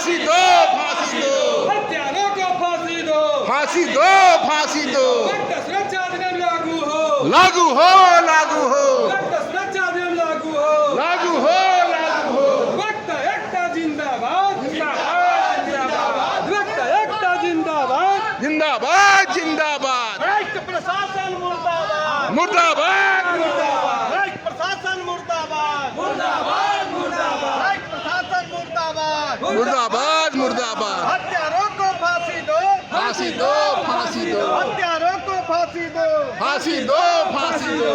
फांसी दो, फांसी दो, हत्यारों को फांसी दो, फांसी दो, फांसी दो, रक्त सुरक्षा अधिनियम लागू हो, लागू हो, लागू हो, रक्त सुरक्षा अधिनियम लागू हो, लागू हो, लागू हो, रक्त एकता जिंदाबाद, जिंदाबाद, जिंदाबाद, रक्त एकता जिंदाबाद, जिंदाबाद, जिंदाबाद, राष्ट्र प्रशासन मुर्दाबाद, मुर्दाबाद, मुर्दाबाद, राष्ट्र प्रशासन मुर्दाबाद, मुर्दाबाद, मुर्दाबाद, राष्ट्र प्रशासन मुर्दाबाद, मुर्दाबाद, मुर्दाबाद, हत्यारों को फांसी दो, फांसी दो, फांसी दो, हत्यारों को फांसी दो, फांसी दो, फांसी दो,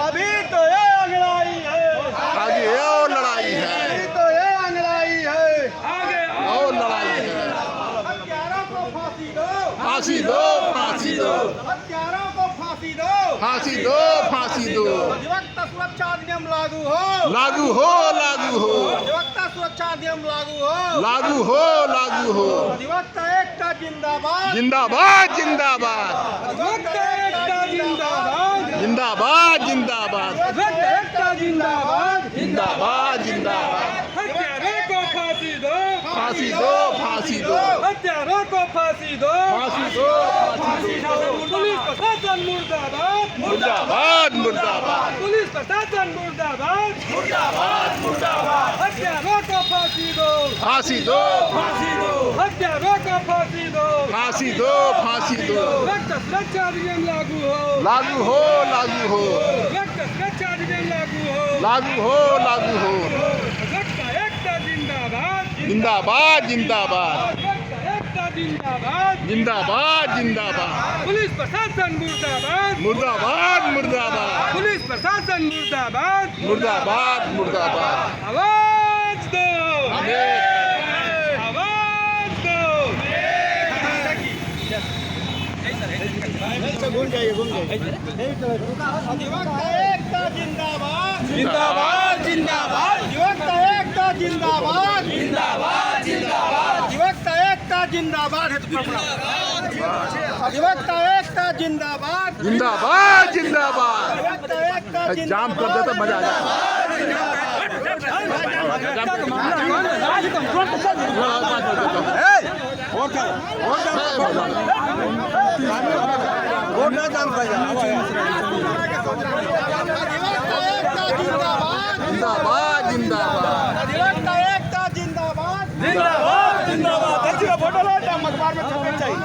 अभी तो ये अंगड़ाई है, आगे और लड़ाई है, अभी तो ये अंगड़ाई है, आगे और लड़ाई है, हत्यारों को फांसी दो, फांसी दो, फांसी दो, हत्यारों को फांसी दो, फांसी दो, फांसी दो, अधिवक्ता सुरक्षा अधिनियम लागू हो, लागू हो, लागू हो, अधिवक्ता सुरक्षा अधिनियम लागू हो, लागू हो, लागू हो, अधिवक्ता एकता जिंदाबाद, जिंदाबाद, जिंदाबाद, अधिवक्ता एकता जिंदाबाद, जिंदाबाद, जिंदाबाद, अधिवक्ता एकता जिंदाबाद, जिंदाबाद, जिंदाबाद, हत्यारों को फांसी दो, फांसी दो, फांसी दो, हत्यारों को फांसी दो, फांसी दो, फांसी दो, पुलिस प्रशासन मुर्दाबाद, मुर्दाबाद, मुर्दाबाद, पुलिस प्रशासन मुर्दाबाद, मुर्दाबाद, मुर्दाबाद, हत्यारों को फांसी दो, फांसी दो, फांसी दो, हत्यारों को फांसी दो, फांसी दो, फांसी दो, रक्त सुरक्षा अधिनियम लागू हो, लागू हो, लागू हो, रक्त सुरक्षा अधिनियम लागू हो, लागू हो, लागू हो, रक्त एकता जिंदाबाद, जिंदाबाद, जिंदाबाद, रक्त एकता जिंदाबाद, जिंदाबाद, जिंदाबाद, पुलिस प्रशासन मुर्दाबाद, मुर्दाबाद, मुर्दाबाद, पुलिस प्रशासन मुर्दाबाद, मुर्दाबाद, मुर्दाबाद, आवाज दो, आवाज दो, अधिवक्ता एकता जिंदाबाद, जिंदाबाद, जिंदाबाद, अधिवक्ता एकता जिंदाबाद, जिंदाबाद, जिंदाबाद, अधिवक्ता एकता जिंदाबाद है तो अधिवक्ता एकता जिंदाबाद, जिंदाबाद, जिंदाबाद, अधिवक्ता एकता जाम कर दे तो मजा आ जाए, जिंदाबाद, जिंदाबाद, अधिवक्ता एकता जिंदाबाद, जिंदाबाद, जिंदाबाद, देखिए फोटो लो तो अखबार में छपना चाहिए,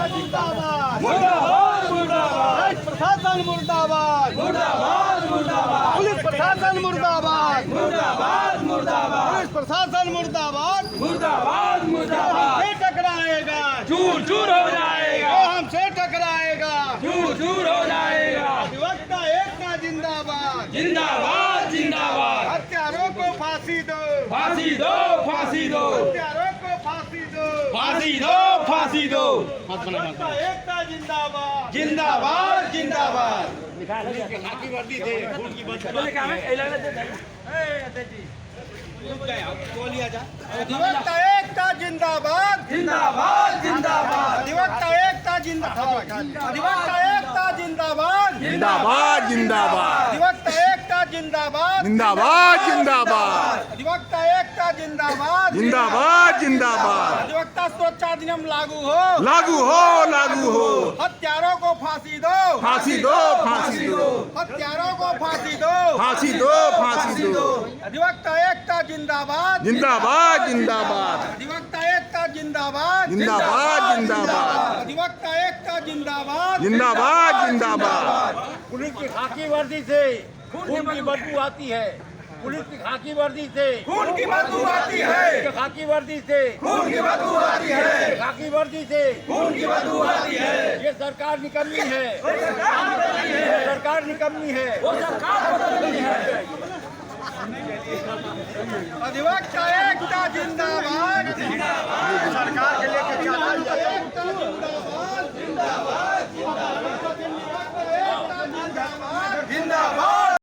जिंदाबाद, मुर्दाबाद, मुर्दाबाद, प्रशासन मुर्दाबाद, मुर्दाबाद, मुर्दाबाद, पुलिस प्रशासन मुर्दाबाद, मुर्दाबाद, मुर्दाबाद, पुलिस प्रशासन मुर्दाबाद, मुर्दाबाद, मुर्दाबाद, हमसे टकराएगा चूर चूर हो जाएगा, वो हमसे टकराएगा चूर चूर हो जाएगा, अधिवक्ता एकता जिंदाबाद, जिंदाबाद, जिंदाबाद, हत्यारों को फांसी दो, फांसी दो, फांसी दो, हत्यारों को फांसी दो, फांसी दो, फांसी दो, अधिवक्ता एकता जिंदाबाद, जिंदाबाद, जिंदाबाद, अधिवक्ता एकता जिंदाबाद, जिंदाबाद, जिंदाबाद, अधिवक्ता एकता जिंदाबाद, अधिवक्ता एकता जिंदाबाद, जिंदाबाद, जिंदाबाद, अधिवक्ता एकता जिंदाबाद, जिंदाबाद, जिंदाबाद, अधिवक्ता एकता जिंदाबाद, जिंदाबाद, जिंदाबाद, अधिवक्ता सुरक्षा अधिनियम लागू हो, लागू हो, लागू हो, हत्यारों को फांसी दो, फांसी दो, फांसी दो, हत्यारों को फांसी दो, फांसी दो, फांसी दो, अधिवक्ता एकता जिंदाबाद, जिंदाबाद, जिंदाबाद, अधिवक्ता एकता जिंदाबाद, जिंदाबाद, जिंदाबाद, अधिवक्ता एकता जिंदाबाद, जिंदाबाद, जिंदाबाद, पुलिस की खाकी वर्दी से खून की बदबू आती है, पुलिस की खाकी वर्दी से खून की बदबू आती है, खाकी वर्दी से खून की बदबू आती है, खाकी वर्दी से खून की बदबू आती है, ये सरकार निकम्मी है, ये सरकार निकम्मी है, अधिवक्ता एकता जिंदाबाद,